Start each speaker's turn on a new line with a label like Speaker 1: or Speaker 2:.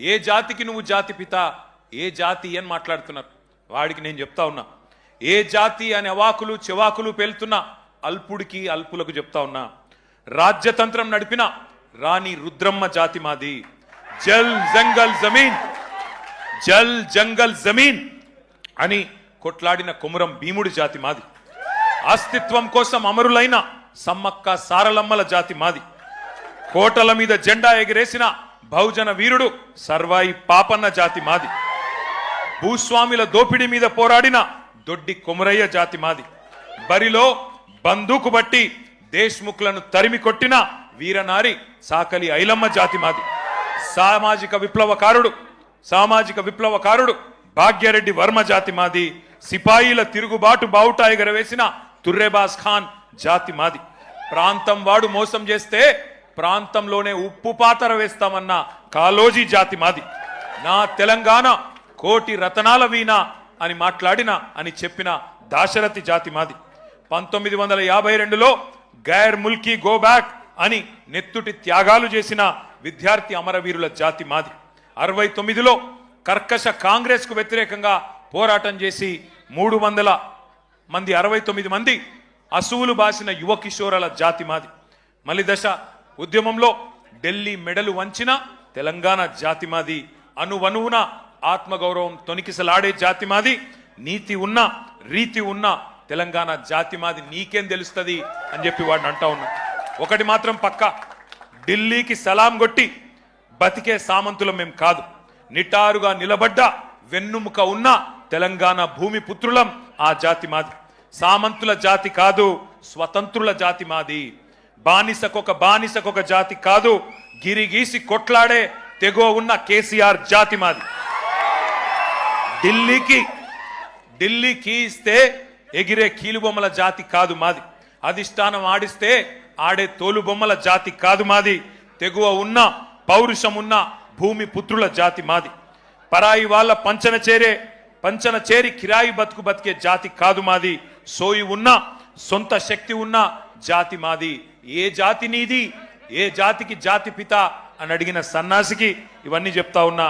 Speaker 1: ఏ జాతికి నువ్వు జాతి పిత, ఏ జాతి అని మాట్లాడుతున్నారు. వాడికి నేను చెప్తా ఉన్నా, ఏ జాతి అని అవాకులు చెవాకులు పేలుతున్నా అల్పుడికి అల్పులకు చెప్తా ఉన్నా. రాజ్యతంత్రం నడిపిన రాణి రుద్రమ్మ జాతి మాది. జల్ జంగల్ జమీన్, జల్ జంగల్ జమీన్ అని కొట్లాడిన కొమురం భీముడి జాతి మాది. అస్తిత్వం కోసం అమరులైన సమ్మక్క సారలమ్మల జాతి మాది. కోటల మీద జెండా ఎగిరేసిన బహుజన వీరుడు సర్వాయి పాపన్న జాతి మాది. భూస్వామిల దోపిడీ మీద పోరాడిన దొడ్డి కొమురయ్య జాతి మాది. బరిలో బందూకు బట్టి దేశ్ముఖులను తరిమి కొట్టిన వీరనారి సాకలి ఐలమ్మ జాతి మాది. సామాజిక విప్లవకారుడు భాగ్యరెడ్డి వర్మ జాతి మాది. సిపాయిల తిరుగుబాటు బావుటా ఎగరవేసిన తుర్రెబాస్ ఖాన్ జాతి మాది. ప్రాంతం వాడు మోసం చేస్తే ప్రాంతంలోనే ఉప్పు పాతర వేస్తామన్న కాలోజీ జాతి మాది. నా తెలంగాణ కోటి రతనాల వీణ అని మాట్లాడిన అని చెప్పిన దాశరథి జాతి మాది. 1952లో గైర్ ముల్కీ గో బ్యాక్ అని నెత్తుటి త్యాగాలు చేసిన విద్యార్థి అమరవీరుల జాతి మాది. 69లో కర్కశ కాంగ్రెస్ కు వ్యతిరేకంగా పోరాటం చేసి 300 మంది 69 మంది అసువులు బాసిన యువ కిషోరాల జాతి మాది. మలిదశ ఉద్యమంలో ఢిల్లీ మెడలు వంచిన తెలంగాణ జాతి మాది. అనువనువున ఆత్మగౌరవం తొనికిసలాడే జాతి మాది. నీతి ఉన్న రీతి ఉన్న తెలంగాణ జాతి మాది. నీకేం తెలుస్తుంది అని చెప్పి వాడిని అంటా ఉన్నా. ఒకటి మాత్రం పక్కా, ఢిల్లీకి సలాం కొట్టి బతికే సామంతులం మేం కాదు. నిటారుగా నిలబడ్డ వెన్నుముక ఉన్న తెలంగాణ భూమి పుత్రులం ఆ జాతి మాది. సామంతుల జాతి కాదు, స్వతంత్రుల జాతి మాది. బానిసకొక జాతి కాదు, గిరిగీసి కొట్లాడే తెగో ఉన్న కేసీఆర్ జాతి మాది. ఢిల్లీకి ఇస్తే ఎగిరే కీలుబొమ్మల జాతి కాదు మాది. అధిష్టానం ఆడిస్తే ఆడే తోలుబొమ్మల జాతి కాదు మాది. తెగువ ఉన్న పౌరుషం ఉన్న భూమి పుత్రుల జాతి మాది. పరాయి వాళ్ళ పంచన చేరి కిరాయి బతికే జాతి కాదు మాది. సోయి ఉన్న సొంత శక్తి ఉన్న జాతి మాది. ఏ జాతి నీది, ఏ జాతికి జాతి పిత అని అడిగిన సన్నాసికి ఇవన్నీ చెప్తా ఉన్నా.